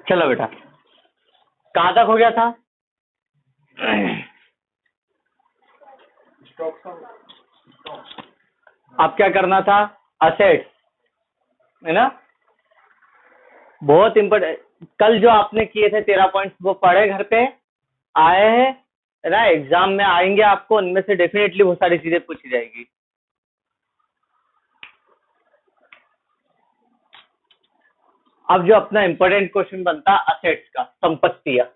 चलो बेटा, कहाँ तक हो गया था? अब क्या करना था? असेट्स, है ना? बहुत इंपॉर्टेंट। कल जो आपने किए थे 13 पॉइंट्स वो पढ़े, घर पे आए हैं, है ना? एग्जाम में आएंगे आपको, उनमें से डेफिनेटली बहुत सारी चीजें पूछी जाएगी। अब जो अपना इंपॉर्टेंट क्वेश्चन बनता है असेट्स का, संपत्तियां,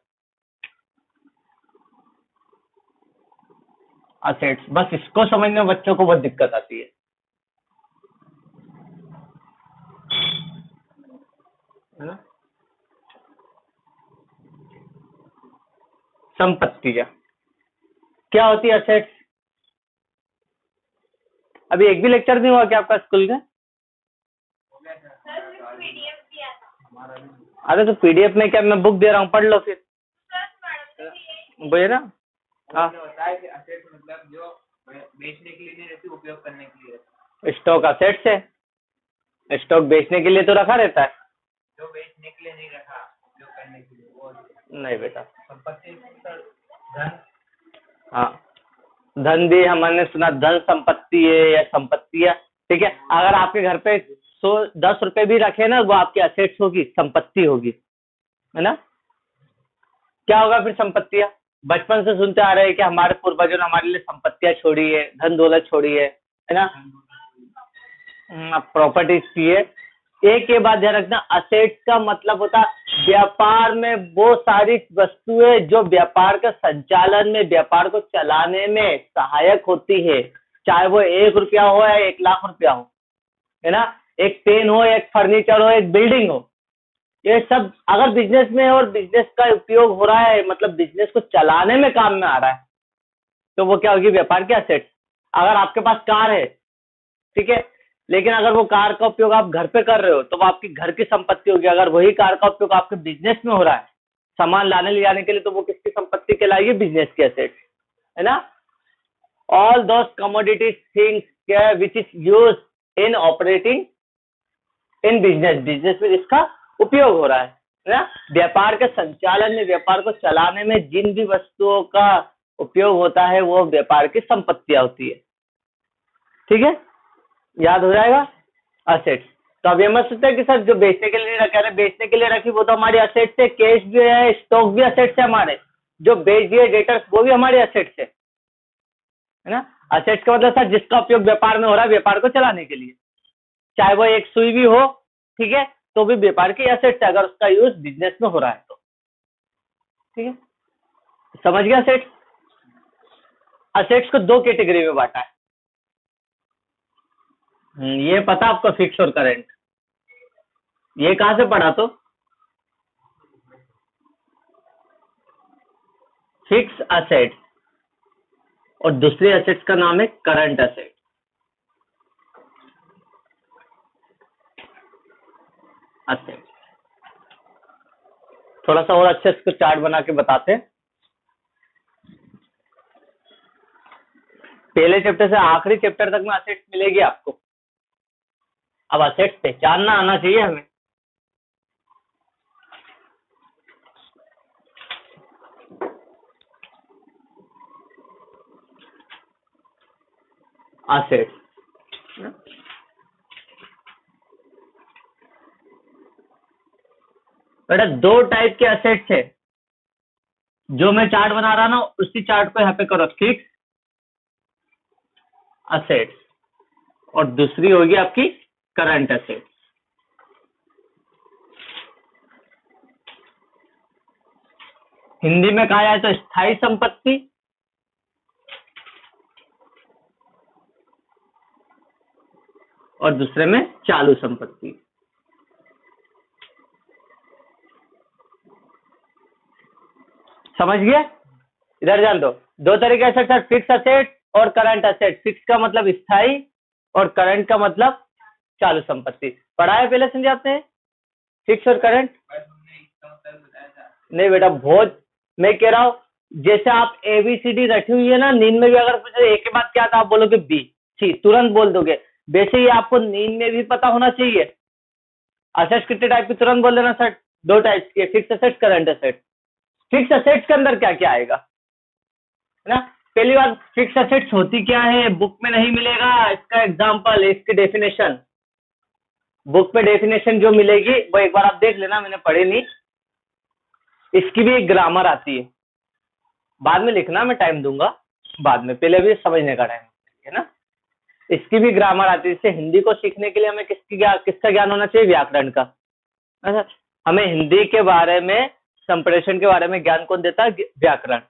असेट्स, बस इसको समझने में बच्चों को बहुत दिक्कत आती है ना? संपत्तियां क्या होती है? असेट्स। अभी एक भी लेक्चर नहीं हुआ क्या आपका स्कूल का? अरे तो पीडीएफ में क्या, मैं बुक दे रहा हूँ, पढ़ लो फिर, बोलिए ना। हाँ, मतलब जो बेचने के लिए नहीं रहती, उपयोग करने के लिए। स्टॉक असेट्स है, स्टॉक बेचने के लिए तो रखा रहता है। जो बेचने के लिए नहीं रखा, उपयोग करने के लिए वो नहीं बेटा, संपत्ति। धन, हाँ, धन भी हमने सुना, धन संपत्ति है या संपत्तियां, ठीक है। अगर आपके घर पे 10 रुपए भी रखे ना, वो आपकी असेट्स होगी, संपत्ति होगी, है ना? क्या होगा फिर? संपत्तियां। बचपन से सुनते आ रहे हैं कि हमारे पूर्वजों ने हमारे लिए संपत्तियां छोड़ी है, धन दौलत छोड़ी है ना? प्रॉपर्टीज की है। एक के बाद ध्यान रखना, असेट्स का मतलब होता है व्यापार में वो सारी वस्तुएं जो व्यापार के संचालन में, व्यापार को चलाने में सहायक होती है, चाहे वो 1 रुपया हो या 1 लाख रुपया हो, है ना? एक पेन हो, एक फर्नीचर हो, एक बिल्डिंग हो, ये सब अगर बिजनेस में और बिजनेस का उपयोग हो रहा है, मतलब बिजनेस को चलाने में काम में आ रहा है, तो वो क्या होगी? व्यापार की असेट्स। अगर आपके पास कार है, ठीक है, लेकिन अगर वो कार का उपयोग आप घर पे कर रहे हो तो वो आपकी घर की संपत्ति होगी। अगर वही कार का उपयोग आपके बिजनेस में हो रहा है, सामान लाने ले जाने के लिए, तो वो किसकी संपत्ति कहलाएगी? बिजनेस की असेट्स, है ना? All those commodities things which is use in operating in business, business में जिसका उपयोग हो रहा है ना? व्यापार के संचालन में, व्यापार को चलाने में जिन भी वस्तुओं का उपयोग होता है वो व्यापार की संपत्तियां होती है, ठीक है? याद हो जाएगा असेट्स। तो अब ये मत सोचते कि सर जो बेचने के लिए रखा है, बेचने के लिए रखी वो तो हमारी असेट्स है, कैश भी है, स्टॉक भी असेट्स है हमारे, जो बेच दिए डेटर्स वो भी हमारे असेट्स है ना? असेट्स का मतलब सर जिसका उपयोग व्यापार में हो रहा है, व्यापार को चलाने के लिए, चाहे वो एक सुई भी हो, ठीक है, तो भी व्यापार की असेट्स है, अगर उसका यूज बिजनेस में हो रहा है तो, ठीक है? समझ गया? असेट्स, असेट्स को 2 कैटेगरी में बांटा है। ये पता आपको, फिक्स और करंट, ये कहां से पढ़ा? तो फिक्स असेट्स और दूसरी असेट्स का नाम है करंट असेट। असेट थोड़ा सा और अच्छे इसको चार्ट बना के बताते हैं। पहले चैप्टर से आखिरी चैप्टर तक में असेट्स मिलेगी आपको। अब असेट्स पहचानना आना चाहिए हमें। असेट्स बेटा 2 टाइप के असेट्स है, जो मैं चार्ट बना रहा ना उसी चार्ट को यहाँ पे करो, फिक्स असेट्स, और दूसरी होगी आपकी करंट असेट्स। हिंदी में कहा जाए तो स्थायी संपत्ति और दूसरे में चालू संपत्ति। समझ गए? इधर जान दो, 2 तरह के असेट्स है, फिक्स असेट और करंट असेट। फिक्स का मतलब स्थायी और करंट का मतलब चालू संपत्ति। पढ़ा है पहले, समझाते हैं फिक्स और करंट? नहीं बेटा, बहुत, मैं कह रहा हूं जैसे आप ABCD रखी हुई है ना, नींद में भी अगर पूछे एक के बाद क्या था आप बोलोगे B, सी तुरंत बोल दोगे। वैसे ही आपको नींद में भी पता होना चाहिए। असेट्स कितने टाइप की, तुरंत बोल देना सर दो टाइप्स की, fix assets, current assets. Fix assets के अंदर क्या क्या आएगा, है ना। पहली बात, फिक्स असेट्स होती क्या है, बुक में नहीं मिलेगा। इसका एग्जांपल, इसकी डेफिनेशन, बुक में डेफिनेशन जो मिलेगी वो एक बार आप देख लेना, मैंने पढ़ी नहीं। इसकी भी एक ग्रामर आती है, बाद में लिखना, मैं टाइम दूंगा बाद में, पहले भी समझने का टाइम है ना। इसकी भी ग्रामर आती है। जैसे हिंदी को सीखने के लिए हमें किसका ज्ञान होना चाहिए, व्याकरण का। अच्छा, हमें हिंदी के बारे में, संप्रेषण के बारे में ज्ञान कौन देता है, व्याकरण।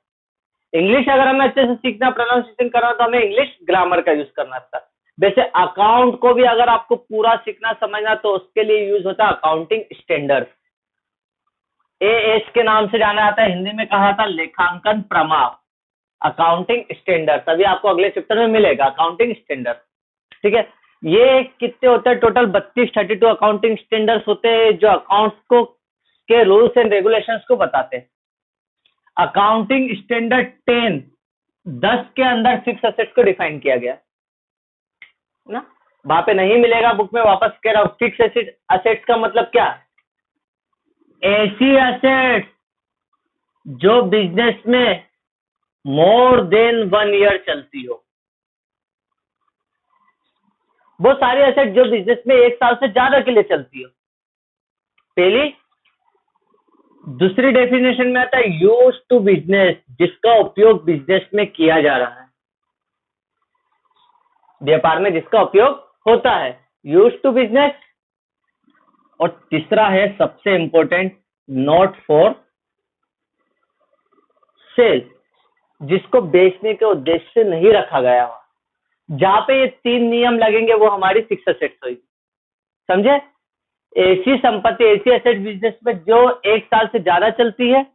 इंग्लिश अगर हमें अच्छे से सीखना, प्रोनाउंसिएशन करना, तो हमें इंग्लिश ग्रामर का यूज करना था। वैसे अकाउंट को भी अगर आपको पूरा सीखना, समझना, तो उसके लिए यूज होता है अकाउंटिंग स्टैंडर्ड। एएस के नाम से जाना जाता है, हिंदी में कहा था लेखांकन प्रमाण, अकाउंटिंग स्टैंडर्ड। तभी आपको अगले चैप्टर में मिलेगा अकाउंटिंग स्टैंडर्ड, ठीक है। ये कितने होते हैं टोटल, 32 अकाउंटिंग स्टैंडर्ड्स होते हैं जो अकाउंट्स को के रूल्स एंड रेगुलेशंस को बताते हैं। अकाउंटिंग स्टैंडर्ड 10 के अंदर फिक्स असेट्स को डिफाइन किया गया ना। वहां पे नहीं मिलेगा बुक में, वापस कह रहा हूं। फिक्स असेट्स का मतलब क्या, ऐसी असेट्स जो बिजनेस में मोर देन 1 ईयर चलती हो। वो सारी असेट जो बिजनेस में 1 साल से ज्यादा के लिए चलती हो, पहली। दूसरी डेफिनेशन में आता है यूज टू बिजनेस, जिसका उपयोग बिजनेस में किया जा रहा है, व्यापार में जिसका उपयोग होता है, यूज टू बिजनेस। और तीसरा है सबसे इंपॉर्टेंट, नॉट फॉर सेल, जिसको बेचने के उद्देश्य से नहीं रखा गया हो। जहां पे ये 3 नियम लगेंगे वो हमारी फिक्स असेट्स होगी, समझे। ऐसी संपत्ति, ऐसी असेट बिजनेस में जो 1 साल से ज्यादा चलती है,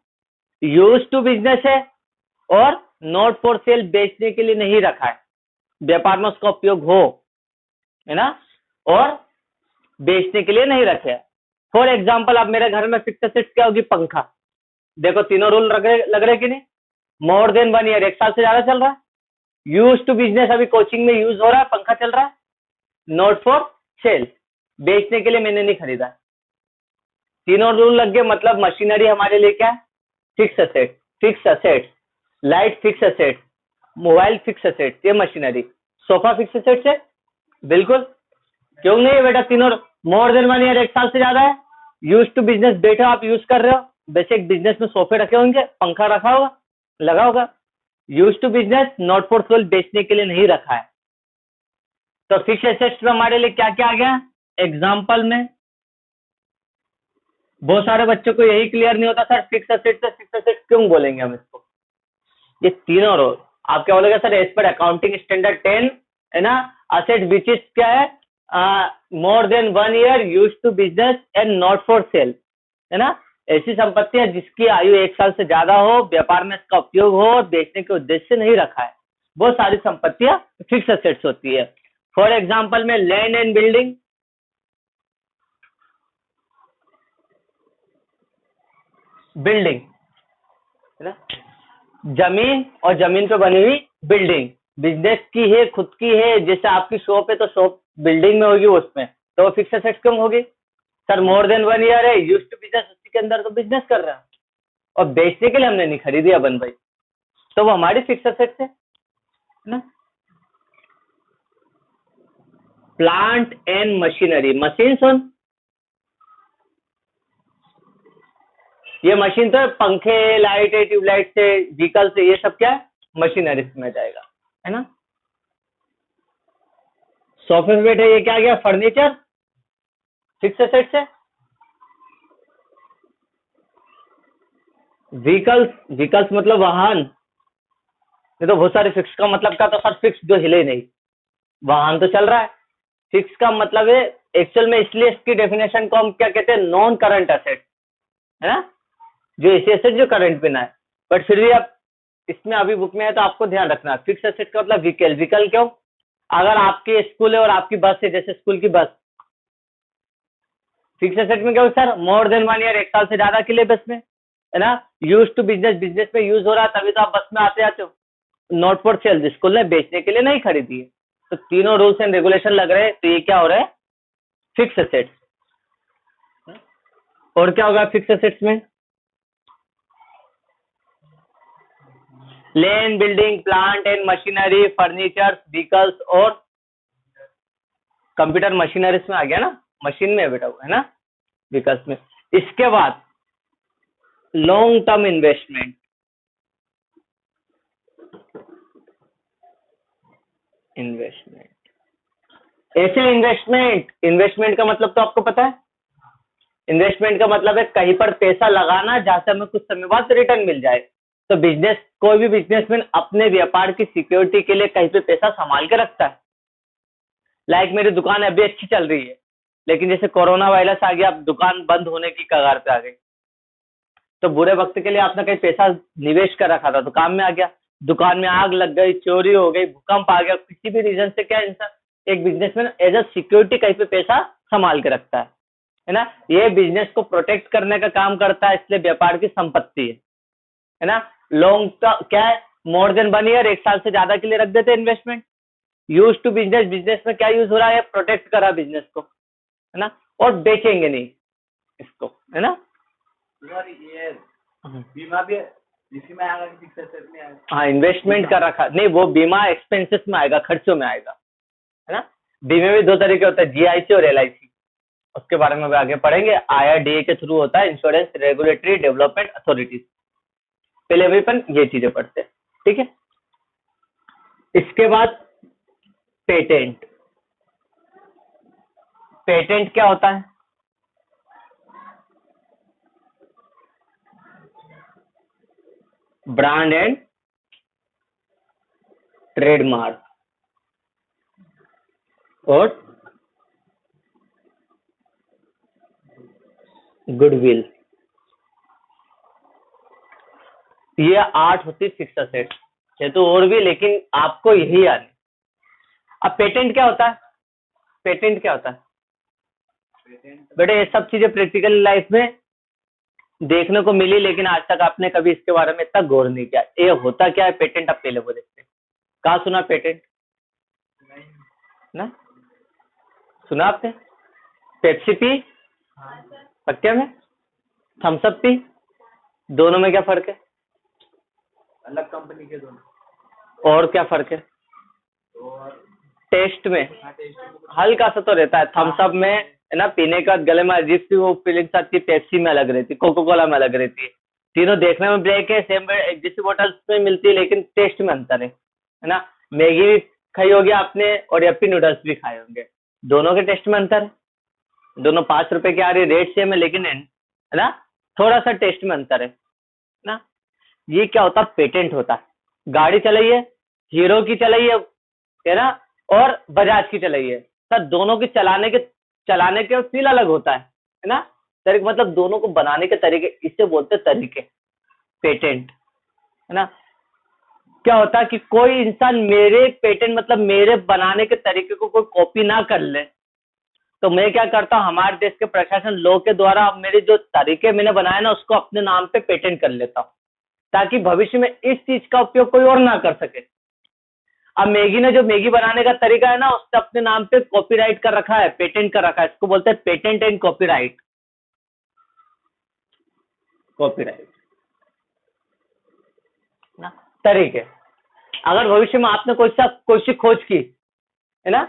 यूज टू बिजनेस है, और नॉट फॉर सेल, बेचने के लिए नहीं रखा है, व्यापार में उसका उपयोग हो, है ना, और बेचने के लिए नहीं रखे। फॉर एग्जाम्पल, अब मेरे घर में फिक्स असेट्स क्या होगी, पंखा। देखो तीनों रूल लग रहे कि नहीं, मोर देन 1 ईयर, 1 साल से ज्यादा चल रहा है। यूज टू बिजनेस, अभी कोचिंग में यूज हो रहा है, पंखा चल रहा है। नॉट फॉर सेल, बेचने के लिए मैंने नहीं खरीदा। तीनों रूल लग गए, मतलब मशीनरी हमारे लिए क्या है, fix asset. Fix asset, light fix asset, mobile fix asset, ये मशीनरी। सोफा फिक्स असेट है, बिल्कुल, क्यों नहीं है बेटा। तीनों मोर देन 1 ईयर, 1 साल से ज्यादा है। यूज टू बिजनेस, बैठे आप यूज कर रहे हो, वैसे एक बिजनेस में सोफे रखे होंगे, पंखा रखा होगा, लगा होगा। Use to business, not for sale, बेचने के लिए नहीं रखा है। तो फिक्स एसेट्स में हमारे लिए क्या क्या आ गया, एग्जाम्पल में। बहुत सारे बच्चों को यही क्लियर नहीं होता, सर फिक्स एसेट से फिक्स एसेट क्यों बोलेंगे हम इसको। ये तीनों रोल आप क्या बोलेगा, sir as per accounting standard 10, है ना, असेट विच इज क्या है, more than 1 year, use to business and not for sale, है ना। ऐसी संपत्तियां जिसकी आयु 1 साल से ज्यादा हो, व्यापार में इसका उपयोग हो, बेचने के उद्देश्य से नहीं रखा है, वो सारी संपत्तियां फिक्स एसेट्स होती है। फॉर एग्जाम्पल में लैंड एंड बिल्डिंग, बिल्डिंग, है ना, जमीन और जमीन पे बनी हुई बिल्डिंग, बिजनेस की है, खुद की है। जैसे आपकी शॉप है तो शॉप बिल्डिंग में होगी, उसमें तो वो फिक्स एसेट्स क्यों होगी, सर मोर देन 1 ईयर है, यूज टू बिजनेस, उसी के अंदर तो बिजनेस कर रहा है, और बेचने के लिए हमने नहीं खरीदी अपन भाई, तो वो हमारी फिक्स एसेट्स है ना। प्लांट एंड मशीनरी, मशीन सुन, ये मशीन तो पंखे, लाइट है, ट्यूबलाइट से, व्हीकल से, ये सब क्या है, मशीनरी में जाएगा, है ना। सोफे पे है, ये क्या गया, फर्नीचर, फिक्स एसेट्स है। व्हीकल्स, व्हीकल्स मतलब वाहन, ये तो बहुत सारे। फिक्स का मतलब क्या, तो सर फिक्स जो हिले नहीं, वाहन तो चल रहा है। फिक्स का मतलब है एक्चुअल में, इसलिए इसकी डेफिनेशन को हम क्या कहते हैं, नॉन करंट एसेट, है ना, जो ऐसे एसेट जो करंट पे ना है, बट फिर भी आप इसमें अभी बुक में है तो आपको ध्यान रखना, फिक्स एसेट का मतलब व्हीकल। व्हीकल क्यों, अगर आपकी स्कूल है और आपकी बस है, जैसे स्कूल की बस, फिक्स एसेट में क्या हो सर, मोर देन 1 ईयर, 1 साल से ज्यादा के लिए बस में, है ना। यूज टू बिजनेस, बिजनेस में यूज हो रहा है, तभी तो आप बस में आते जाते हो। नॉट फॉर सेल, स्कूल ने बेचने के लिए नहीं खरीदी है। तो तीनों रूल्स एंड रेगुलेशन लग रहे हैं, तो ये क्या हो रहा है, फिक्स एसेट्स। और क्या होगा फिक्स एसेट्स में? Land, building, plant and machinery, furniture, vehicles और कंप्यूटर मशीनरीज में आ गया ना, मशीन में है बेटा वो, है ना, व्हीकल्स में। इसके बाद लॉन्ग टर्म इन्वेस्टमेंट, ऐसे इन्वेस्टमेंट का मतलब तो आपको पता है, इन्वेस्टमेंट का मतलब है कहीं पर पैसा लगाना जहां से हमें कुछ समय बाद रिटर्न मिल जाए। तो बिजनेस, कोई भी बिजनेसमैन अपने व्यापार की सिक्योरिटी के लिए कहीं पे पैसा संभाल के रखता है। लाइक मेरी दुकान अभी अच्छी चल रही है, लेकिन जैसे कोरोना वायरस आ गया, अब दुकान बंद होने की कगार पे आ गई, तो बुरे वक्त के लिए आपने कहीं पैसा निवेश कर रखा था तो काम में आ गया, दुकान में आग लग गई, चोरी हो गई, भूकंप आ गया, किसी भी रीजन से क्या इंसान, एक बिजनेसमैन एज अ सिक्योरिटी कहीं पे पैसा संभाल के रखता है ना। ये बिजनेस को प्रोटेक्ट करने का काम करता है, इसलिए व्यापार की संपत्ति है ना। लॉन्ग टर्म क्या है, मोर देन 1 ईयर, 1 साल से ज्यादा के लिए रख देते हैं investment. Use to business, business में क्या यूज हो रहा है, प्रोटेक्ट करा बिजनेस को, है ना, और बेचेंगे नहीं इसको, है ना। ये बीमा भी इसी में आएगा कि फिक्स एसेट में आएगा? हाँ, इन्वेस्टमेंट का रखा नहीं, वो बीमा एक्सपेंसेस में आएगा, खर्चों में आएगा, है ना। बीमे में 2 तरीके होते हैं, जीआईसी और एलआईसी, उसके बारे में भी आगे पढ़ेंगे। आईआरडीए के थ्रू होता है, इंश्योरेंस रेगुलेटरी डेवलपमेंट अथॉरिटीज, पहले अभी अपन ये चीजें पढ़ते हैं, ठीक है। इसके बाद पेटेंट। पेटेंट क्या होता है? ब्रांड एंड ट्रेडमार्क और गुडविल, ये 8 होती फिक्स एसेट है, तो और भी, लेकिन आपको यही याद है। अब पेटेंट क्या होता है? पेटेंट क्या होता है बेटे? ये सब चीजें प्रैक्टिकल लाइफ में देखने को मिली, लेकिन आज तक आपने कभी इसके बारे में इतना गौर नहीं किया। ये होता क्या है पेटेंट? आप पहले वो देखते हैं। कहाँ सुना पेटेंट? ना सुना आपने? पेप्सी पी, पक्के में? थम्स अप पी, दोनों में क्या फर्क है? अलग कंपनी के दोनों। और क्या फर्क है? और टेस्ट में टेस्ट हल्का सा तो रहता है। थम्स अप में है ना, पीने के बाद गले में अजीब सी वो फीलिंग्स आती है, पेप्सी में अलग रहती है, कोको कोला में अलग रहती है। तीनों देखने में ब्लैक है, सेम एक जैसी बोतल्स में मिलती है, लेकिन टेस्ट में अंतर है ना। मैगी भी खाई होगी आपने और यप्पी नूडल्स भी खाए होंगे, दोनों के टेस्ट में अंतर है। दोनों 5 रुपए की आ रही, रेट सेम है, लेकिन है ना थोड़ा सा टेस्ट में अंतर है ना। ये क्या होता है? पेटेंट होता है। गाड़ी चलाइए, हीरो की चलाइए, है ना, और बजाज की चलाइए, सर दोनों की चलाने के फील अलग होता है ना। तरीके मतलब दोनों को बनाने के तरीके, इससे बोलते हैं तरीके, पेटेंट, है ना। क्या होता है कि कोई इंसान मेरे पेटेंट मतलब मेरे बनाने के तरीके को कोई कॉपी ना कर ले, तो मैं क्या करता हूँ, हमारे देश के प्रशासन लॉ के द्वारा मेरे जो तरीके मैंने बनाए ना उसको अपने नाम पे पेटेंट कर लेता हूँ, ताकि भविष्य में इस चीज का उपयोग कोई और ना कर सके। अब मैगी ने जो मैगी बनाने का तरीका है ना, उसने अपने नाम पे कॉपीराइट कर रखा है, पेटेंट कर रखा है। इसको बोलते हैं पेटेंट एंड कॉपीराइट। कॉपीराइट ना तरीके। अगर भविष्य में आपने कोई सी खोज की, है ना,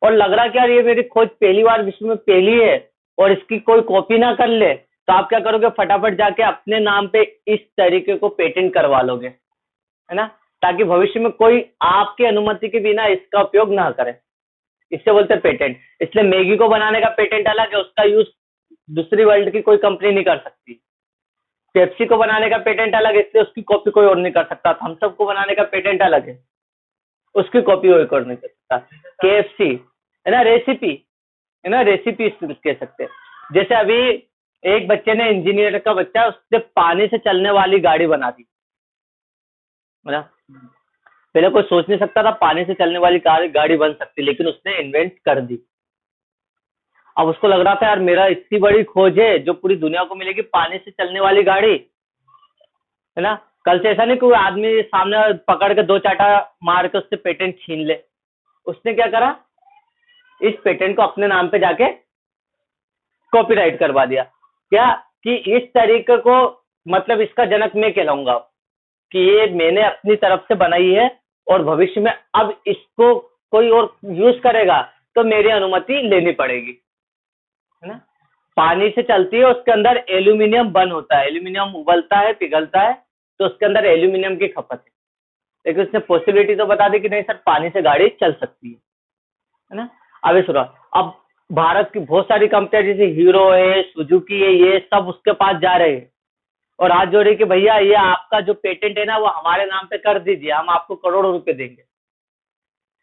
और लग रहा कि यार ये मेरी खोज पहली बार विश्व में पहली है और इसकी कोई कॉपी ना कर ले, तो आप क्या करोगे, फटाफट जाके अपने नाम पे इस तरीके को पेटेंट करवा लोगे, है ना, ताकि भविष्य में कोई आपकी अनुमति के बिना इसका उपयोग ना करे। इससे बोलते हैं पेटेंट। इसलिए मैगी को बनाने का पेटेंट अलग है, उसका यूज दूसरी वर्ल्ड की कोई कंपनी नहीं कर सकती। पेप्सी को बनाने का पेटेंट अलग है, इसलिए उसकी कॉपी कोई और नहीं कर सकता। थम्स अप को बनाने का पेटेंट अलग है, उसकी कॉपी कोई और नहीं कर सकता। केएफसी है ना, रेसिपी है ना, रेसिपी कह सकते हैं। जैसे अभी एक बच्चे ने, इंजीनियर का बच्चा, उसने पानी से चलने वाली गाड़ी बना दी, है ना। पहले कोई सोच नहीं सकता था पानी से चलने वाली गाड़ी बन सकती, लेकिन उसने इन्वेंट कर दी। अब उसको लग रहा था यार मेरा इतनी बड़ी खोज है जो पूरी दुनिया को मिलेगी, पानी से चलने वाली गाड़ी, है ना। कल से ऐसा नहीं कोई आदमी सामने पकड़ के 2 चाटा मार के उससे पेटेंट छीन ले। उसने क्या करा, इस पेटेंट को अपने नाम पे जाके कॉपीराइट करवा दिया। क्या कि इस तरीके को मतलब इसका जनक मैं कहलाऊंगा कि ये मैंने अपनी तरफ से बनाई है और भविष्य में अब इसको कोई और यूज करेगा तो मेरी अनुमति लेनी पड़ेगी, है ना। पानी से चलती है, उसके अंदर एल्यूमिनियम बर्न होता है, एल्यूमिनियम उबलता है, पिघलता है, तो उसके अंदर एल्यूमिनियम की खपत है। लेकिन उसने पॉसिबिलिटी तो बता दी कि नहीं सर पानी से गाड़ी चल सकती है ना। अब सुनो, अब भारत की बहुत सारी कंपनियां जैसे हीरो है, सुजुकी है, ये सब उसके पास जा रहे हैं और हाथ जोड़े कि भैया ये आपका जो पेटेंट है ना वो हमारे नाम पे कर दीजिए, हम आपको करोड़ों रुपए देंगे,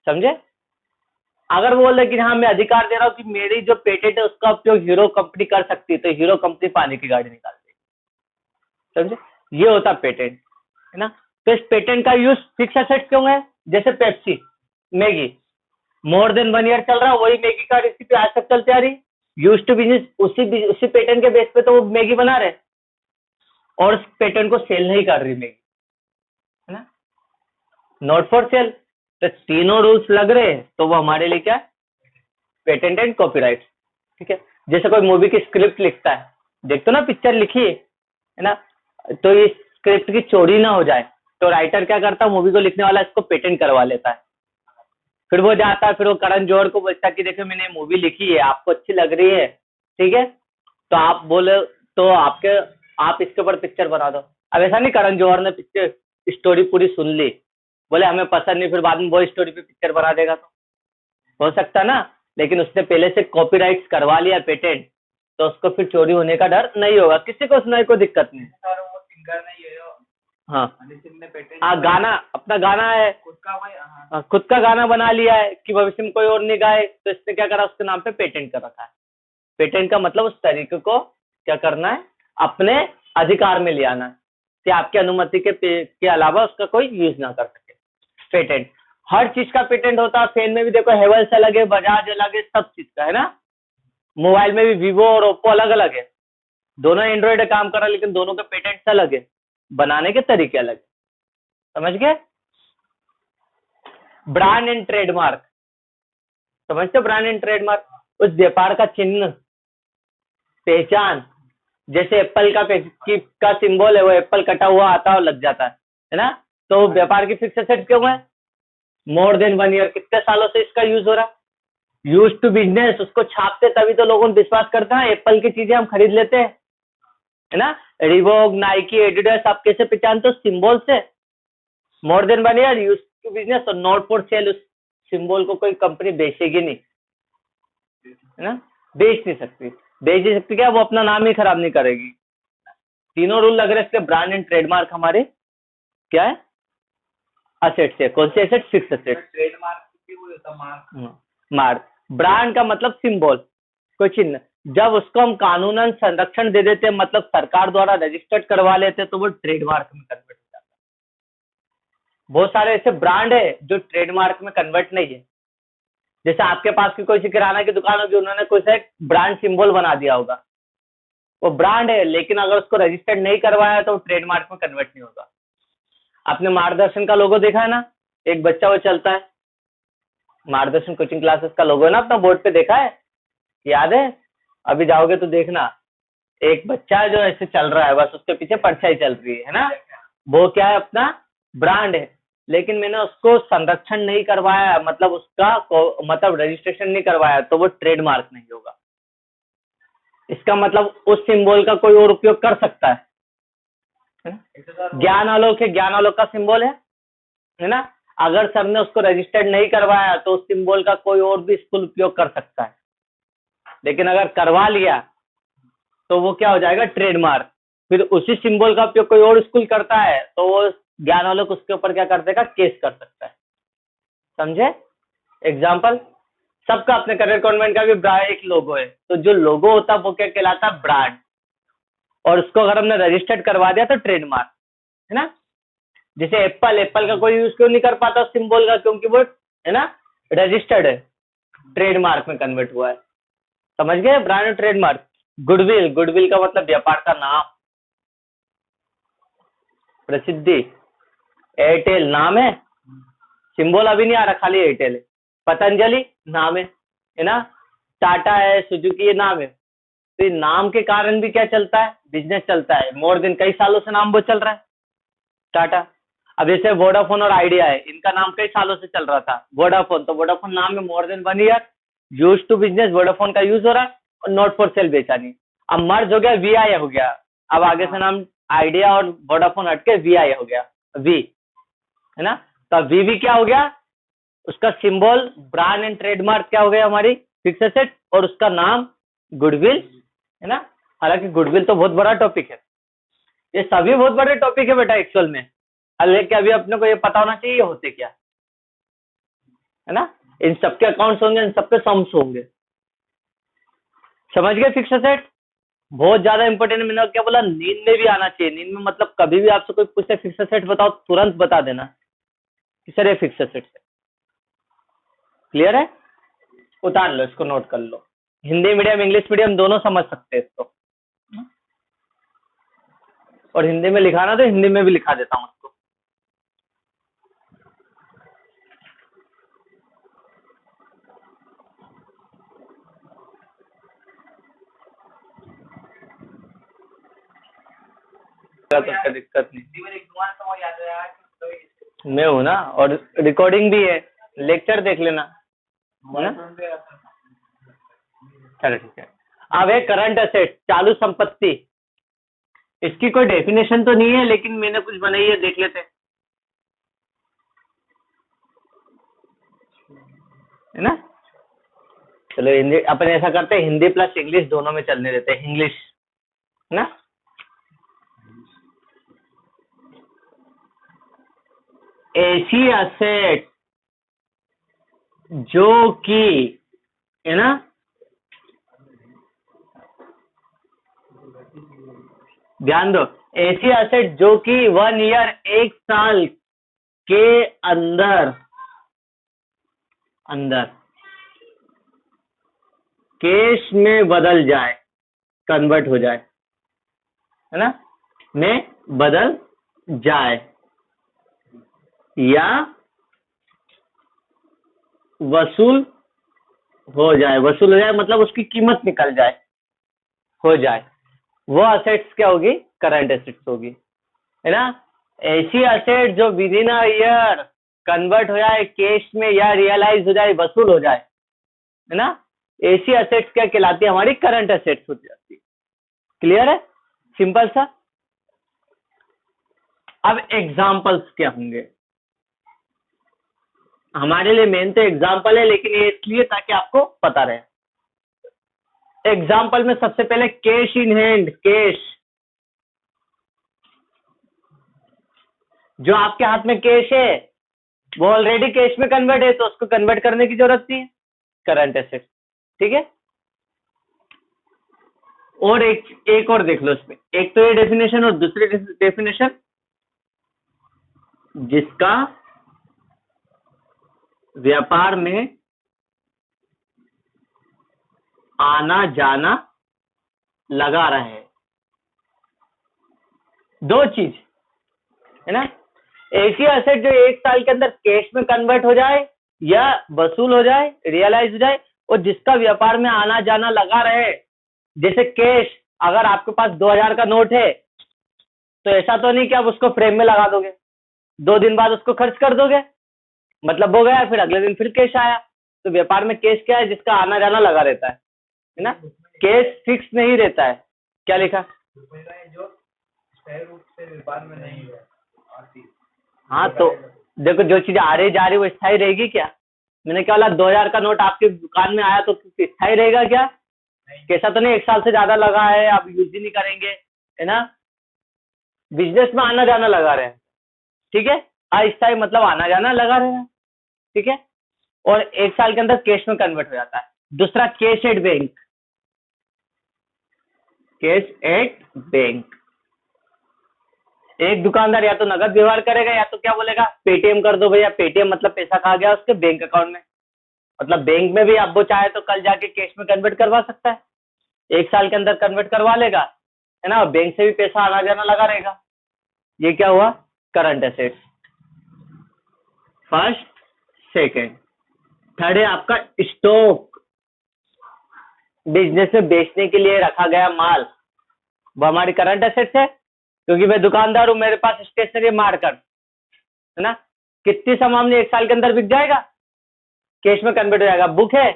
समझे। अगर वो बोल रहे कि हाँ मैं अधिकार दे रहा हूँ कि मेरी जो पेटेंट है उसका उपयोग हीरो कंपनी कर सकती है, तो हीरो कंपनी पानी की गाड़ी निकाल देगी, समझे। ये होता पेटेंट, है ना। तो इस पेटेंट का यूज फिक्स एसेट क्यों है, जैसे पेप्सी, मैगी, मोर देन 1 ईयर चल रहा है, वही मैगी का रेसिपी आज तक चलती आ रही, यूज टू बिजनेस, उसी पेटेंट के बेस पे तो वो मैगी बना रहे और उस पेटेंट को सेल नहीं कर रही मैगी, है ना, नॉट फॉर सेल। तो तीनों रूल्स लग रहे हैं तो वो हमारे लिए क्या है, पेटेंट एंड कॉपीराइट, ठीक है। जैसे कोई मूवी की स्क्रिप्ट लिखता है, देखते हो ना पिक्चर लिखी है ना, तो ये स्क्रिप्ट की चोरी ना हो जाए तो राइटर क्या करता है, मूवी को लिखने वाला इसको पेटेंट करवा लेता है, फिर वो जाता है, फिर वो करण जौहर को बोलता है कि देखो मैंने मूवी लिखी है, आपको अच्छी लग रही है, ठीक है, तो आप बोले तो आप इसके ऊपर पिक्चर बना दो। अब ऐसा नहीं करण जौहर ने पिक्चर स्टोरी पूरी सुन ली, बोले हमें पसंद नहीं, फिर बाद में वो स्टोरी पे पिक्चर बना देगा, तो हो सकता ना। लेकिन उसने पहले से कॉपीराइट्स करवा लिया पेटेंट, तो उसको फिर चोरी होने का डर नहीं होगा, किसी को सुनाई कोई दिक्कत नहीं। सर वो सिंगर नहीं है हाँ हनी सिंह ने पेटेंट हाँ, गाना अपना गाना है, खुद का भाई। हाँ हाँ, खुद का गाना बना लिया है कि भविष्य में कोई और नहीं गाए, तो इसने क्या करा, उसके नाम पे पेटेंट कर रखा है। पेटेंट का मतलब उस तरीके को क्या करना है, अपने अधिकार में ले आना है कि आपकी अनुमति के अलावा उसका कोई यूज ना कर सके। पेटेंट हर चीज का पेटेंट होता है, फैन में भी देखो हेवल्स अलग है, बजाज अलग है, सब चीज का, है ना। मोबाइल में भी वीवो और ओप्पो अलग अलग है, दोनों एंड्रॉइड का काम कर रहा है, लेकिन दोनों के पेटेंट अलग है, बनाने के तरीके अलग है, समझ गए। ब्रांड एंड ट्रेडमार्क, समझते, ब्रांड एंड ट्रेडमार्क उस व्यापार का चिन्ह, पहचान, जैसे एप्पल का सिंबल है, वो एप्पल कटा हुआ आता है और लग जाता है ना, तो व्यापार की फिक्स एसेट क्यों है, मोर देन 1 ईयर, कितने सालों से इसका यूज हो रहा है, यूज टू बिजनेस, उसको छापते तभी तो लोगों ने विश्वास करते हैं, एप्पल की चीजें हम खरीद लेते हैं, है ना। रिबॉक, नाइकी, एडिडास आप कैसे पहचानते हो, सिंबल से। More than 1 year, use to business और नॉट फॉर सेल, उस सिंबल को कोई कंपनी बेचेगी नहीं, है ना, बेच नहीं सकती, क्या वो अपना नाम ही खराब नहीं करेगी। तीनों रूल लग रहे हैं इसके, ब्रांड एंड ट्रेडमार्क हमारे क्या है, असेट्स है। कौन से एसेट, फिक्स एसेट। ट्रेडमार्क भी वो होता मार्क। मार्क, ब्रांड का मतलब सिंबल, कोई चिन्ह, जब उसको हम कानूनन संरक्षण दे देते हैं, मतलब सरकार द्वारा रजिस्टर्ड करवा लेते हैं, तो वो ट्रेडमार्क में कन्वर्ट हो जाता है। बहुत सारे ऐसे ब्रांड है जो ट्रेडमार्क में कन्वर्ट नहीं है, जैसे आपके पास की कोई सी किराना की दुकान होगी, उन्होंने कोई सा ब्रांड सिंबल बना दिया होगा, वो ब्रांड है, लेकिन अगर उसको रजिस्टर्ड नहीं करवाया तो ट्रेडमार्क में कन्वर्ट नहीं होगा। आपने मार्गदर्शन का लोगो देखा है ना, एक बच्चा वो चलता है, मार्गदर्शन कोचिंग क्लासेस का लोगो है ना, अपना बोर्ड पे देखा है, याद है, अभी जाओगे तो देखना, एक बच्चा है जो ऐसे चल रहा है, बस उसके पीछे परछाई चल रही है ना, वो क्या है, अपना ब्रांड है, लेकिन मैंने उसको संरक्षण नहीं करवाया, मतलब उसका मतलब रजिस्ट्रेशन नहीं करवाया, तो वो ट्रेडमार्क नहीं होगा। इसका मतलब उस सिंबल का कोई और उपयोग कर सकता है। ज्ञान आलोक है, ज्ञान आलोक का सिंबल है ना, अगर सर ने उसको रजिस्टर्ड नहीं करवाया तो उस सिंबल का कोई और भी स्कूल उपयोग कर सकता है, लेकिन अगर करवा लिया तो वो क्या हो जाएगा, ट्रेडमार्क। फिर उसी सिंबल का उपयोग कोई और स्कूल करता है तो वो ज्ञान आलोक उसके ऊपर क्या कर देगा, केस कर सकता है, समझे। एग्जाम्पल, सबका अपने करियर कॉन्वेंट का भी एक लोगो है, तो जो लोगो होता है वो क्या कहलाता है, ब्रांड, और उसको अगर हमने रजिस्टर्ड करवा दिया तो ट्रेडमार्क, है ना। जैसे एप्पल का कोई यूज क्यों नहीं कर पाता सिंबल का, क्योंकि वो है ना रजिस्टर्ड है, ट्रेडमार्क में कन्वर्ट हुआ है, समझ गए, ब्रांड और ट्रेडमार्क। गुडविल का मतलब व्यापार का नाम, प्रसिद्धि, एयरटेल नाम है, सिंबल अभी नहीं आ रहा, खाली एयरटेल है। पतंजलि नाम है ना, टाटा है, सुजुकी नाम है, तो ये नाम के कारण भी क्या चलता है, बिजनेस चलता है। मोर देन कई सालों से नाम वो चल रहा है टाटा। अब जैसे वोडाफोन और आइडिया है, इनका नाम कई सालों से चल रहा था वोडाफोन, तो वोडाफोन नाम में more than 1 year use to business, Vodafone का यूज हो रहा है और नॉट फॉर सेल बेचा नहीं। अब मर्ज हो गया, वीआई हो गया, अब आगे से नाम आइडिया और वोडाफोन हटके वीआई हो गया, वी, है ना। तो वीवी क्या हो गया, उसका सिंबल ब्रांड एंड ट्रेडमार्क क्या हो गया हमारी फिक्स एसेट, और उसका नाम गुडविल, है ना। हालांकि गुडविल तो बहुत बड़ा टॉपिक है, ये सभी बहुत बड़े टॉपिक है बेटा एक्चुअल में, लेकिन अभी अपने को ये पता होना चाहिए ये होते क्या, है ना। इन सबके अकाउंट्स होंगे, इन सबके सम्स होंगे, समझ गए फिक्स एसेट। बहुत ज्यादा इंपॉर्टेंट, मैंने क्या बोला, नींद में भी आना चाहिए। नींद में मतलब कभी भी आपसे कोई पूछे फिक्स एसेट बताओ, तुरंत बता देना कि सर ये फिक्स एसेट है। क्लियर है, उतार लो इसको, नोट कर लो। हिंदी मीडियम इंग्लिश मीडियम दोनों समझ सकते हैं इसको, और हिंदी में लिखाना तो हिंदी में भी लिखा देता हूँ उसको। कोई दिक्कत नहीं, हिंदी में एक दुआ समझ आता है यार, तो मैं हूँ ना, और रिकॉर्डिंग भी है, लेक्चर देख लेना, है ना। चलो ठीक है। अब है करंट एसेट, चालू संपत्ति। इसकी कोई डेफिनेशन तो नहीं है, लेकिन मैंने कुछ बनाई है, देख लेते हैं, है ना। चलो हिंदी अपन ऐसा करते हैं, हिंदी प्लस इंग्लिश दोनों में चलने देते हैं, इंग्लिश, है ना। ऐसी एसेट जो कि, है ना, ध्यान दो, ऐसी एसेट जो कि 1 ईयर, 1 साल के अंदर कैश में बदल जाए, कन्वर्ट हो जाए, है ना, में बदल जाए, या वसूल हो जाए, मतलब उसकी कीमत निकल जाए, हो जाए, वो असेट्स क्या होगी, करंट एसेट्स होगी, है ना। ऐसी असेट जो with in a year convert हो जाए कैश में, या रियलाइज हो जाए, वसूल हो जाए, है ना, ऐसी असेट्स क्या कहलाती है, हमारी करंट एसेट्स हो जाती है। क्लियर है, सिंपल सा। अब एग्जांपल्स क्या होंगे हमारे लिए, मेन तो एग्जांपल है, लेकिन ये इसलिए ताकि आपको पता रहे। एग्जाम्पल में सबसे पहले कैश इन हैंड, कैश, जो आपके हाथ में कैश है वो ऑलरेडी कैश में कन्वर्ट है, तो उसको कन्वर्ट करने की जरूरत नहीं है, करंट एसेट, ठीक है। और एक और देख लो इसमें, एक तो ये डेफिनेशन, और दूसरी डेफिनेशन, जिसका व्यापार में आना जाना लगा रहे, दो चीज, है ना। ऐसी एसेट जो 1 साल के अंदर कैश में कन्वर्ट हो जाए, या वसूल हो जाए, रियलाइज हो जाए, और जिसका व्यापार में आना जाना लगा रहे। जैसे कैश, अगर आपके पास 2000 का नोट है, तो ऐसा तो नहीं कि आप उसको फ्रेम में लगा दोगे, 2 दिन बाद उसको खर्च कर दोगे, मतलब हो गया, फिर अगले दिन फिर कैश आया। तो व्यापार में कैश क्या है, जिसका आना जाना लगा रहता है ना। कैश फिक्स नहीं रहता है, क्या लिखा, जो स्थायी रूप से व्यापार में नहीं आती। हाँ, तो देखो जो चीज आ रही जा रही वो स्थायी रहेगी क्या। मैंने क्या बोला, 2000 का नोट आपकी दुकान में आया तो स्थायी रहेगा क्या, कैसा तो नहीं 1 साल से ज्यादा लगा है, आप यूज ही नहीं करेंगे, है ना। बिजनेस में आना जाना लगा रहे हैं, ठीक है, अस्थायी मतलब आना जाना लगा रहे हैं, ठीक है, और 1 साल के अंदर कैश में कन्वर्ट हो जाता है। दूसरा cash at bank, cash at bank, एक दुकानदार या तो नगद व्यवहार करेगा, या तो क्या बोलेगा, पेटीएम कर दो भैया, पेटीएम मतलब पैसा कहा गया उसके बैंक अकाउंट में, मतलब बैंक में भी अब वो चाहे तो कल जाके कैश में कन्वर्ट करवा सकता है, 1 साल के अंदर कन्वर्ट करवा लेगा, है ना, बैंक से भी पैसा आना जाना लगा रहेगा। ये क्या हुआ, current assets. First, second, third है आपका स्टॉक, बिजनेस में बेचने के लिए रखा गया माल, वो हमारी करंट एसेट्स है, क्योंकि मैं दुकानदार हूं, मेरे पास स्टेशनरी मार्कर है ना, कितनी सामान में 1 साल के अंदर बिक जाएगा, कैश में कन्वर्ट हो जाएगा। बुक है,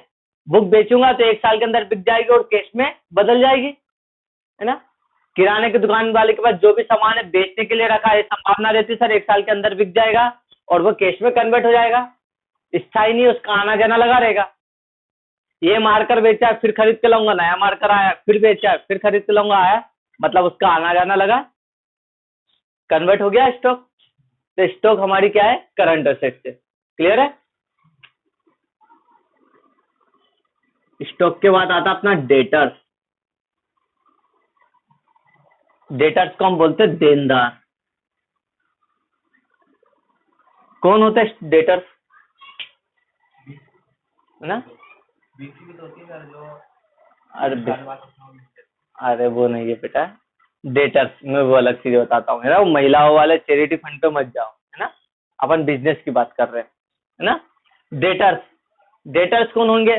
बुक बेचूंगा तो 1 साल के अंदर बिक जाएगी और कैश में बदल जाएगी, है ना। किराने की दुकान वाले के पास जो भी सामान है बेचने के लिए रखा है, संभावना रहती है सर 1 साल के अंदर बिक जाएगा और वो कैश में कन्वर्ट हो जाएगा, स्थायी नहीं, उसका आना जाना लगा रहेगा। ये मार्कर बेचा, फिर खरीद के लाऊंगा, नया मार्कर आया, फिर बेचा, फिर खरीद के लाऊंगा, आया, मतलब उसका आना जाना लगा, कन्वर्ट हो गया स्टॉक। तो स्टॉक हमारी क्या है, करंट एसेट से। क्लियर है। स्टॉक के बाद आता अपना डेटर्स। डेटर्स को हम बोलते हैं देनदार। कौन होता है डेटर्स, है ना। बीसी भी तो होती है सर, जो अरे वो नहीं है बेटा, डेटर्स में वो अलग चीज बताता हूँ, है ना। वो महिलाओं वाले चैरिटी फंड पे मत जाओ, है ना, अपन बिजनेस की बात कर रहे हैं, है ना। डेटर्स, डेटर्स कौन होंगे,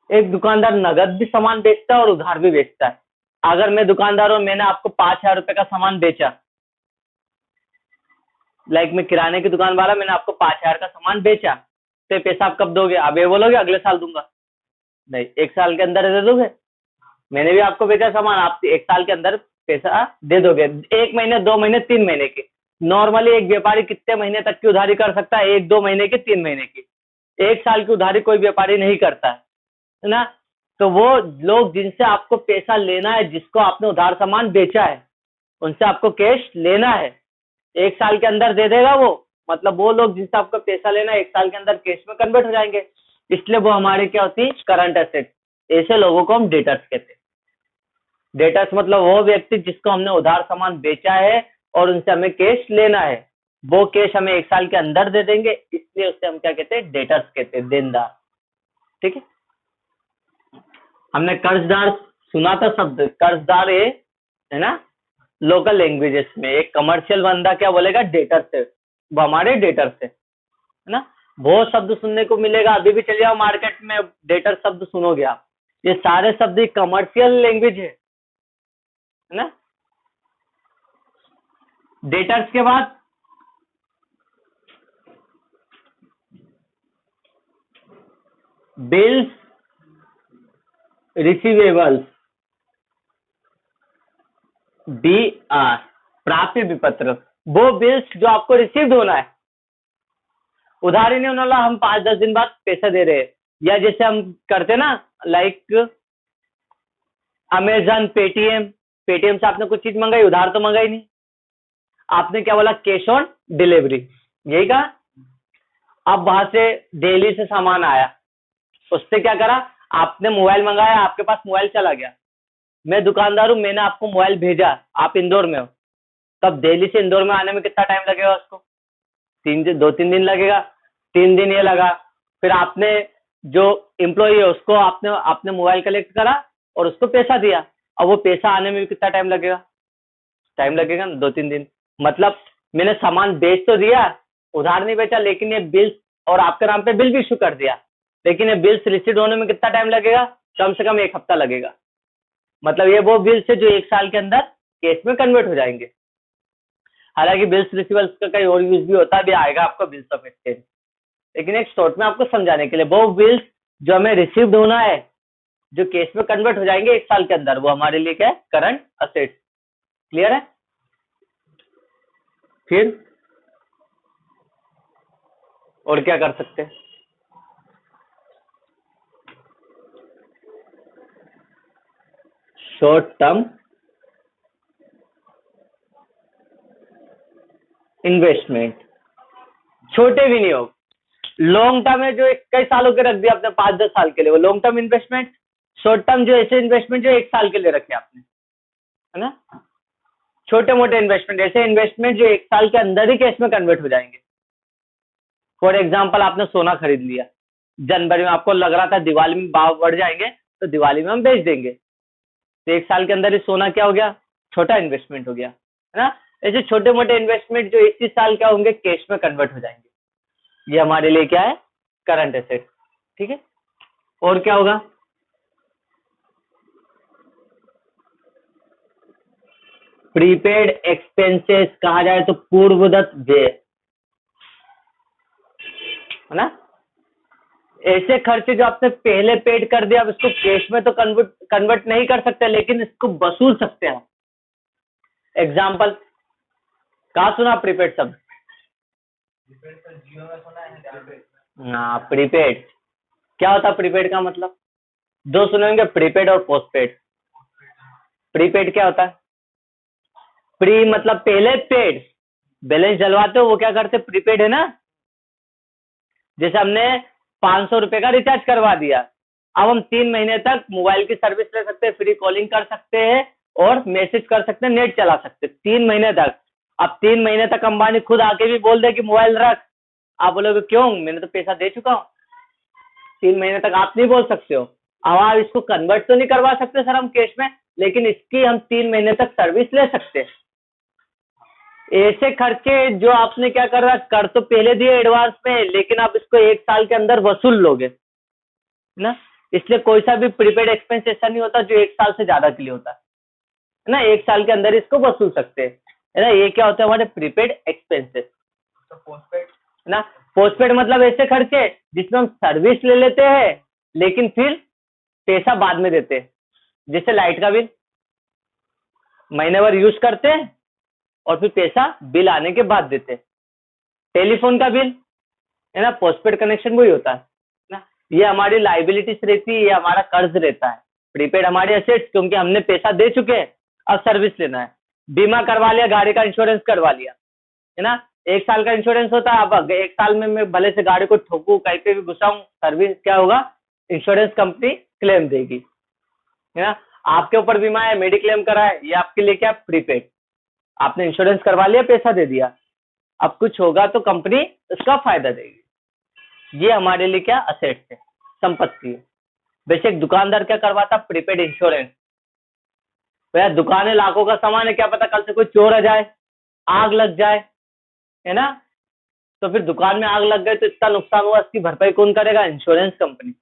एक दुकानदार नगद भी सामान बेचता है और उधार भी बेचता है। अगर मैं दुकानदार हूं, मैंने आपको 5,000 रुपए का सामान बेचा, लाइक मैं किराने की दुकान वाला, मैंने आपको 5,000 का सामान बेचा, तो ये पैसा आप कब दोगे, अब ये बोलोगे अगले साल दूंगा, नहीं, 1 साल के अंदर दे दोगे। मैंने भी आपको बेचा सामान, आप 1 साल के अंदर पैसा दे दोगे, 1 महीने, 2 महीने, 3 महीने की। नॉर्मली एक व्यापारी कितने महीने तक की उधारी कर सकता है, 1-2 महीने की, 3 महीने की। 1 साल की उधारी कोई व्यापारी नहीं करता है ना। तो वो लोग जिनसे आपको पैसा लेना है, जिसको आपने उधार सामान बेचा है, उनसे आपको कैश लेना है, 1 साल के अंदर दे देगा वो, मतलब वो लोग जिनसे आपको पैसा लेना है 1 साल के अंदर कैश में कन्वर्ट हो जाएंगे, इसलिए वो हमारे क्या होती है, करंट एसेट। ऐसे लोगों को हम डेटर्स कहते हैं। डेटर्स मतलब वो व्यक्ति जिसको हमने उधार सामान बेचा है और उनसे हमें कैश लेना है, वो कैश हमें 1 साल के अंदर दे देंगे, इसलिए उससे हम क्या कहते हैं, डेटर्स कहते हैं, देनदार। ठीक है। हमने कर्जदार सुना था शब्द, कर्जदार है ना, लोकल लैंग्वेजेस में। एक कमर्शियल बंदा क्या बोलेगा, डेटर से, वो हमारे डेटर से, है ना। बहुत शब्द सुनने को मिलेगा, अभी भी चले जाओ मार्केट में, डेटर शब्द सुनोगे आप, ये सारे शब्द कमर्शियल लैंग्वेज है ना। डेटर्स के बाद बिल्स, रिसीवेबल्स, BR, प्राप्य विपत्र, वो बिल्स जो आपको रिसीव होना है, उधार ही नहीं होने वाला, हम 5-10 दिन बाद पैसा दे रहे हैं, या जैसे हम करते ना, लाइक अमेजन, पेटीएम, पेटीएम से आपने कुछ चीज मंगाई, उधार तो मंगाई नहीं, आपने क्या बोला, कैश ऑन डिलीवरी, यही कहा। अब वहां से दिल्ली से सामान आया, उससे क्या करा, आपने मोबाइल मंगाया, आपके पास मोबाइल चला गया, मैं दुकानदार हूं, मैंने आपको मोबाइल भेजा, आप इंदौर में हो, तब दिल्ली से इंदौर में आने में कितना टाइम लगेगा उसको, 2-3 दिन लगेगा, 3 दिन ये लगा, फिर आपने जो एम्प्लॉई है उसको आपने मोबाइल कलेक्ट करा और उसको पैसा दिया, अब वो पैसा आने में भी कितना टाइम लगेगा, टाइम लगेगा ना, 2-3 दिन। मतलब मैंने सामान बेच तो दिया, उधार नहीं बेचा, लेकिन ये बिल्स, और आपके नाम पे बिल भी इशू कर दिया, लेकिन ये बिल्स रिसीव होने में कितना टाइम लगेगा, कम से कम 1 हफ्ता लगेगा। मतलब ये वो बिल्स है जो 1 साल के अंदर कैश में कन्वर्ट हो जाएंगे। हालांकि बिल्स रिसीवल्स का कई और यूज भी होता है, भी आएगा आपको बिल्स ऑफ एक्सचेंज, लेकिन एक शॉर्ट में आपको समझाने के लिए, वो बिल्स जो हमें रिसीव्ड होना है, जो केस में कन्वर्ट हो जाएंगे 1 साल के अंदर, वो हमारे लिए क्या है, करंट असेट्स। क्लियर है। फिर और क्या कर सकते हैं, शॉर्ट टर्म इन्वेस्टमेंट, छोटे विनियोग, लॉन्ग टर्म है जो कई सालों के रख दिया आपने, 5-10 साल के लिए, वो long term investment. Short term जो ऐसे इन्वेस्टमेंट जो 1 साल के लिए रखे आपने, है ना, छोटे मोटे इन्वेस्टमेंट, ऐसे इन्वेस्टमेंट जो 1 साल के अंदर ही कैश में कन्वर्ट हो जाएंगे। फॉर एग्जाम्पल आपने सोना खरीद लिया, जनवरी में आपको लग रहा था दिवाली में भाव बढ़ जाएंगे, तो दिवाली में हम बेच देंगे, तो 1 साल के अंदर ही सोना क्या हो गया, छोटा इन्वेस्टमेंट हो गया, है ना। ऐसे छोटे मोटे इन्वेस्टमेंट जो 21 साल क्या होंगे, कैश में कन्वर्ट हो जाएंगे, ये हमारे लिए क्या है, करंट एसेट। ठीक है। और क्या होगा, प्रीपेड एक्सपेंसेस कहा जाए तो पूर्वदत्त व्यय, है ना। ऐसे खर्चे जो आपने पहले पेड कर दिया, अब इसको कैश में तो कन्वर्ट नहीं कर सकते, लेकिन इसको वसूल सकते हैं। एग्जाम्पल कहाँ सुना प्रीपेड शब्द? जियो में सुना है। हाँ, प्रीपेड क्या होता है? प्रीपेड का मतलब दो सुने होंगे, प्रीपेड और पोस्टपेड। प्रीपेड क्या होता है? प्री मतलब पहले, पेड बैलेंस डलवाते हो, वो क्या करते? प्रीपेड, है ना। जैसे हमने 500 रुपए का रिचार्ज करवा दिया, अब हम 3 महीने तक मोबाइल की सर्विस ले सकते हैं, फ्री कॉलिंग कर सकते हैं और मैसेज कर सकते हैं, नेट चला सकते हैं 3 महीने तक। अब 3 महीने तक अंबानी खुद आके भी बोल दे कि मोबाइल रख, आप बोलोगे क्यों? मैंने तो पैसा दे चुका हूं। 3 महीने तक आप नहीं बोल सकते हो। अब आप इसको कन्वर्ट तो नहीं करवा सकते सर हम कैश में, लेकिन इसकी हम 3 महीने तक सर्विस ले सकते हैं। ऐसे खर्चे जो आपने क्या कर रहा, कर तो पहले दिए एडवांस में, लेकिन आप इसको 1 साल के अंदर वसूल लोगे ना। इसलिए कोई सा भी प्रीपेड एक्सपेंस ऐसा नहीं होता जो 1 साल से ज्यादा के लिए होता है ना। 1 साल के अंदर इसको वसूल सकते हैं, है ना। ये क्या होता है? हमारे प्रीपेड एक्सपेंसेस। तो पोस्टपेड ना, पोस्टपेड मतलब ऐसे खर्चे जिसमें हम सर्विस ले लेते हैं, लेकिन फिर पैसा बाद में देते हैं। जैसे लाइट का बिल महीने भर यूज करते हैं और फिर पैसा बिल आने के बाद देते हैं। टेलीफोन का बिल, है ना, पोस्टपेड कनेक्शन वही होता है ना। ये हमारी लाइबिलिटीज रहती है, ये हमारा कर्ज रहता है। प्रीपेड हमारे एसेट्स, क्योंकि हमने पैसा दे चुके हैं, अब सर्विस लेना है। बीमा करवा लिया, गाड़ी का इंश्योरेंस करवा लिया, है ना। 1 साल का इंश्योरेंस होता है। अब 1 साल में मैं भले से गाड़ी को ठोकू, कहीं पे भी घुसाऊं, सर्विस क्या होगा? इंश्योरेंस कंपनी क्लेम देगी, है ना। आपके ऊपर बीमा है, मेडिक्लेम करा है, ये आपके लिए क्या? प्रीपेड। आपने इंश्योरेंस करवा लिया, पैसा दे दिया, अब कुछ होगा तो कंपनी उसका फायदा देगी। ये हमारे लिए क्या? असेट्स है, संपत्ति है। वैसे एक दुकानदार क्या करवाता? Prepaid insurance. भैया दुकान है, लाखों का सामान है, क्या पता कल से कोई चोर आ जाए, आग लग जाए, है ना। तो फिर दुकान में आग लग गई तो इतना नुकसान हुआ, इसकी भरपाई कौन करेगा? इंश्योरेंस कंपनी,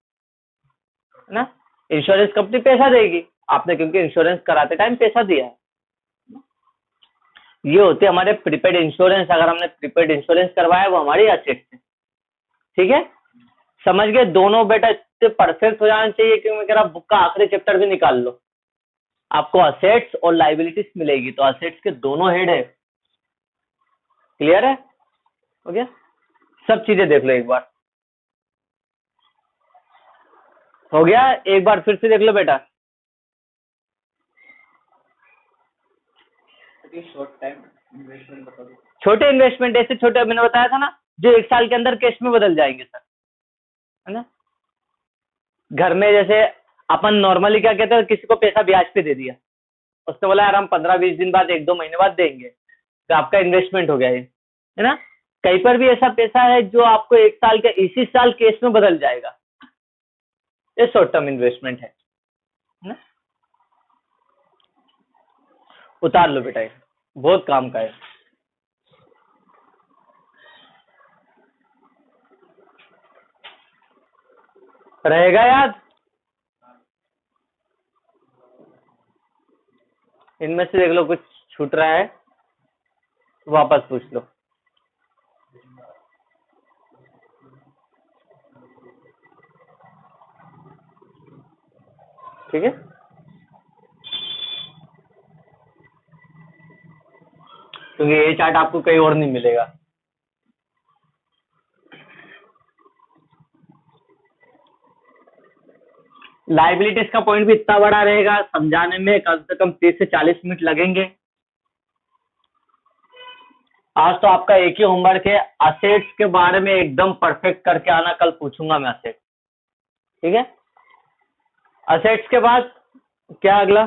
है ना। इंश्योरेंस कंपनी पैसा देगी आपने, क्योंकि इंश्योरेंस कराते टाइम पैसा दिया है। ये होते हमारे प्रीपेड इंश्योरेंस। अगर हमने प्रीपेड इंश्योरेंस करवाया, वो हमारी असेट्स है। ठीक है, समझ गए दोनों? बेटा इससे परफेक्ट हो जाना चाहिए कि मैं कह रहा बुक का आखिरी चैप्टर भी निकाल लो, आपको असेट्स और लाइबिलिटीज मिलेगी। तो असेट्स के दोनों हेड है, क्लियर है? हो गया, सब चीजें देख लो एक बार। हो गया, एक बार फिर से देख लो बेटा। शॉर्ट टाइम इन्वेस्टमेंट बता दो। छोटे इन्वेस्टमेंट ऐसे छोटे, मैंने बताया था ना, जो 1 साल के अंदर कैश में बदल जाएंगे सर, है ना। घर में जैसे अपन नॉर्मली क्या कहते हैं, किसी को पैसा ब्याज पे दे दिया, उसने बोला यार हम 15-20 दिन बाद, 1-2 महीने बाद देंगे, तो आपका इन्वेस्टमेंट हो गया ये, है ना। कहीं पर भी ऐसा पैसा है जो आपको 1 साल के इसी साल केस में बदल जाएगा, ये शॉर्ट टर्म इन्वेस्टमेंट है ना। उतार लो बेटा, ये बहुत काम का है। रहेगा याद? इनमें से देख लो कुछ छूट रहा है, वापस पूछ लो। ठीक है, क्योंकि ये चार्ट आपको कहीं और नहीं मिलेगा। लाइबिलिटीज का पॉइंट भी इतना बड़ा रहेगा, समझाने में कम से कम 30 से 40 मिनट लगेंगे। आज तो आपका एक ही होमवर्क है, असेट्स के बारे में एकदम परफेक्ट करके आना, कल पूछूंगा मैं असेट। ठीक है, असेट्स के बाद क्या अगला?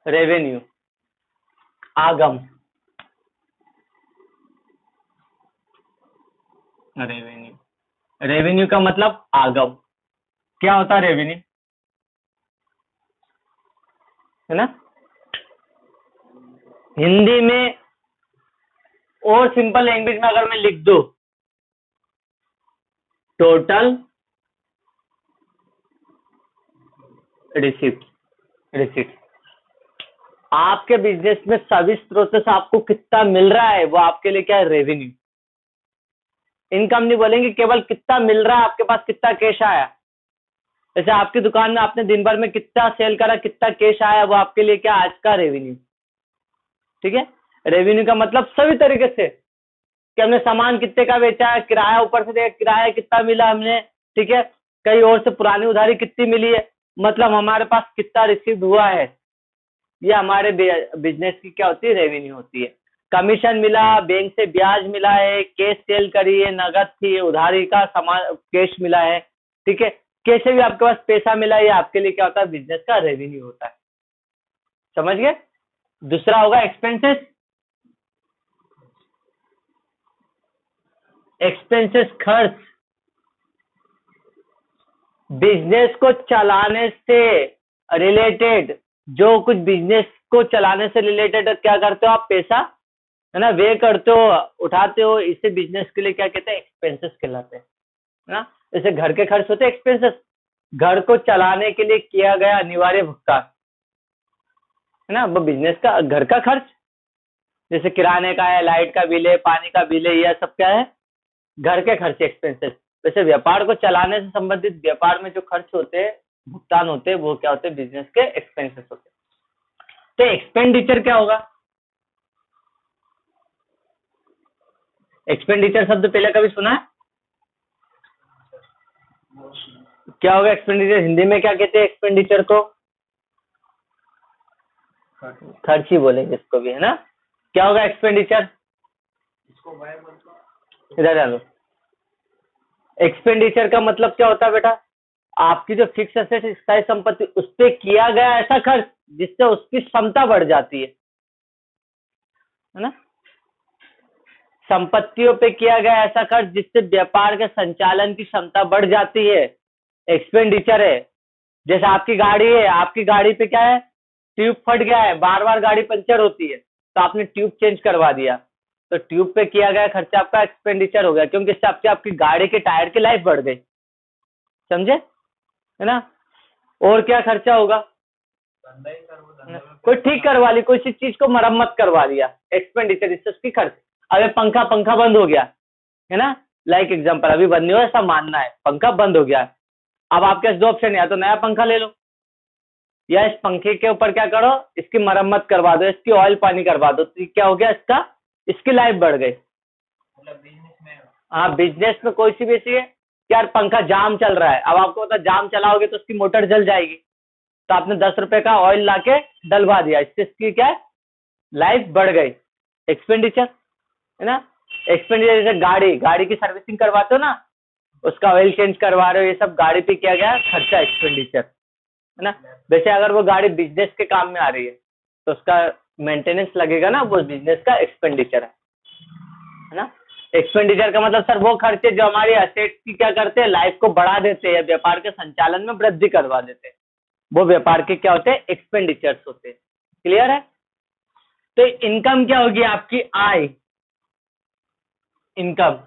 रेवेन्यू, आगम। रेवेन्यू, रेवेन्यू का मतलब आगम। क्या होता है रेवेन्यू, है ना। हिंदी में और सिंपल लैंग्वेज में अगर मैं लिख दूं, टोटल रिसिप्ट, रिसिप्ट, आपके बिजनेस में सभी स्रोतों से आपको कितना मिल रहा है वो आपके लिए क्या है, रेवेन्यू। इनकम नहीं बोलेंगे, केवल कितना मिल रहा है, आपके पास कितना कैश आया। जैसे आपकी दुकान में आपने दिन भर में कितना सेल करा, कितना कैश आया, वो आपके लिए क्या, आज का रेवेन्यू। ठीक है, रेवेन्यू का मतलब सभी तरीके से कि हमने सामान कितने का बेचा है, किराया ऊपर से देखा, किराया कितना मिला हमने, ठीक है, कहीं और से पुरानी उधारी कितनी मिली है, मतलब हमारे पास कितना रिसीव हुआ है। ये हमारे बिजनेस की क्या होती है, रेवेन्यू होती है। कमीशन मिला, बैंक से ब्याज मिला है, कैश सेल करी है, नगद थी, उधारी का सामान कैश मिला है, ठीक है, कैसे भी आपके पास पैसा मिला है, ये आपके लिए क्या होता है, बिजनेस का रेवेन्यू होता है। समझ गए। दूसरा होगा एक्सपेंसेस। एक्सपेंसेस खर्च, बिजनेस को चलाने से रिलेटेड, जो कुछ बिजनेस को चलाने से रिलेटेड क्या करते हो आप, पैसा है ना वे करते हो, उठाते हो, इसे बिजनेस के लिए क्या कहते हैं, एक्सपेंसेस कहलाते हैं, है ना। जैसे घर के खर्च होते हैं एक्सपेंसेस, घर को चलाने के लिए किया गया अनिवार्य भुगतान, है ना, वो बिजनेस का घर का खर्च। जैसे किराने का है, लाइट का बिल है, पानी का बिल है, यह सब क्या है, घर के खर्च एक्सपेंसेस। वैसे व्यापार को चलाने से संबंधित व्यापार में जो खर्च होते हैं, भुगतान होते हैं, वो क्या होते हैं, बिजनेस के एक्सपेंसेस होते हैं। तो एक्सपेंडिचर क्या होगा, एक्सपेंडिचर शब्द पहले कभी सुना है, क्या होगा एक्सपेंडिचर, हिंदी में क्या कहते हैं एक्सपेंडिचर को, खर्च ही बोलेंगे इसको भी, है ना। क्या होगा एक्सपेंडिचर, इसको वाई बोलते हैं। इधर डालो। एक्सपेंडिचर का मतलब क्या होता है बेटा, आपकी जो फिक्स एसेट स्थायी संपत्ति, उस पे किया गया ऐसा खर्च जिससे उसकी क्षमता बढ़ जाती है ना। संपत्तियों पे किया गया ऐसा खर्च जिससे व्यापार के संचालन की क्षमता बढ़ जाती है, एक्सपेंडिचर है। जैसे आपकी गाड़ी है, आपकी गाड़ी पे क्या है, ट्यूब फट गया है, बार बार गाड़ी पंचर होती है, तो आपने ट्यूब चेंज करवा दिया, तो ट्यूब पे किया गया खर्चा आपका एक्सपेंडिचर हो गया, क्योंकि इससे आपकी गाड़ी के टायर की लाइफ बढ़ गई। समझे, है ना। और क्या खर्चा होगा, धंधा ही कर, वो धंधा में कोई ठीक करवा ली, कोई सी चीज को मरम्मत करवा दिया, एक्सपेंडिचर, इससे उसकी खर्च। अबे पंखा बंद हो गया, है ना, लाइक एग्जांपल, अभी बंद नहीं हुआ ऐसा मानना है, पंखा बंद हो गया, अब आपके पास दो ऑप्शन है, या तो नया पंखा ले लो, या इस पंखे के ऊपर क्या करो, इसकी मरम्मत करवा दो, इसकी ऑयल पानी करवा दो, तो क्या हो गया, इसकी लाइफ बढ़ गई। मतलब बिजनेस में। हाँ, बिजनेस में कोई सी भी ऐसी है, यार पंखा जाम चल रहा है, अब आपको पता जाम चलाओगे तो उसकी मोटर जल जाएगी, तो आपने 10 रुपए का ऑयल लाके डलवा दिया, इससे इसकी क्या है, लाइफ बढ़ गई, एक्सपेंडिचर, है ना। एक्सपेंडिचर जैसे गाड़ी की सर्विसिंग करवाते हो ना, उसका ऑयल चेंज करवा रहे हो, ये सब गाड़ी पे किया गया खर्चा, एक्सपेंडिचर, है ना। वैसे अगर वो गाड़ी बिजनेस के काम में आ रही है तो उसका मेंटेनेंस लगेगा ना, वो बिजनेस का एक्सपेंडिचर है ना। एक्सपेंडिचर का मतलब सर वो खर्चे जो हमारी असेट की क्या करते हैं, लाइफ को बढ़ा देते हैं, व्यापार के संचालन में वृद्धि करवा देते हैं, वो व्यापार के क्या होते हैं, एक्सपेंडिचर्स होते हैं। क्लियर है। तो इनकम क्या होगी, आपकी आय, इनकम।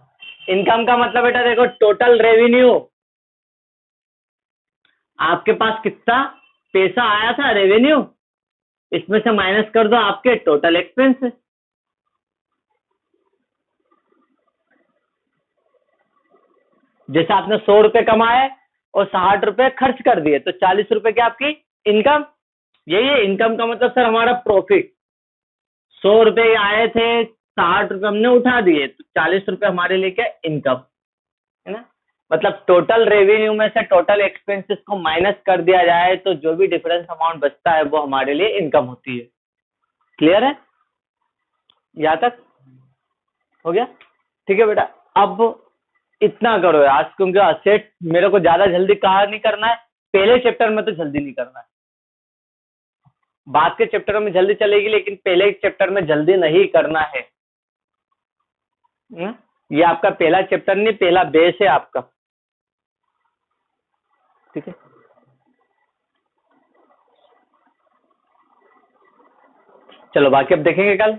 इनकम का मतलब बेटा देखो, टोटल रेवेन्यू, आपके पास कितना पैसा आया था, रेवेन्यू, इसमें से माइनस कर दो आपके टोटल एक्सपेंस। जैसे आपने 100 रुपए कमाए और 60 रुपए खर्च कर दिए, तो 40 रुपए की आपकी इनकम। यही है इनकम का मतलब सर, हमारा प्रॉफिट। 100 रुपए आए थे, 60 रुपए हमने उठा दिए, तो 40 रुपए हमारे लिए क्या, इनकम, है ना। मतलब टोटल रेवेन्यू में से टोटल एक्सपेंसेस को माइनस कर दिया जाए तो जो भी डिफरेंस अमाउंट बचता है वो हमारे लिए इनकम होती है। क्लियर है, यहाँ तक हो गया। ठीक है बेटा, अब इतना करो आज, क्योंकि असेट मेरे को ज्यादा जल्दी कहा नहीं करना है, पहले चैप्टर में तो जल्दी नहीं करना है, बाद के चैप्टर में जल्दी चलेगी, लेकिन पहले चैप्टर में जल्दी नहीं करना है। ये आपका पहला चैप्टर नहीं, पहला बेस है आपका। ठीक है, चलो बाकी अब देखेंगे कल।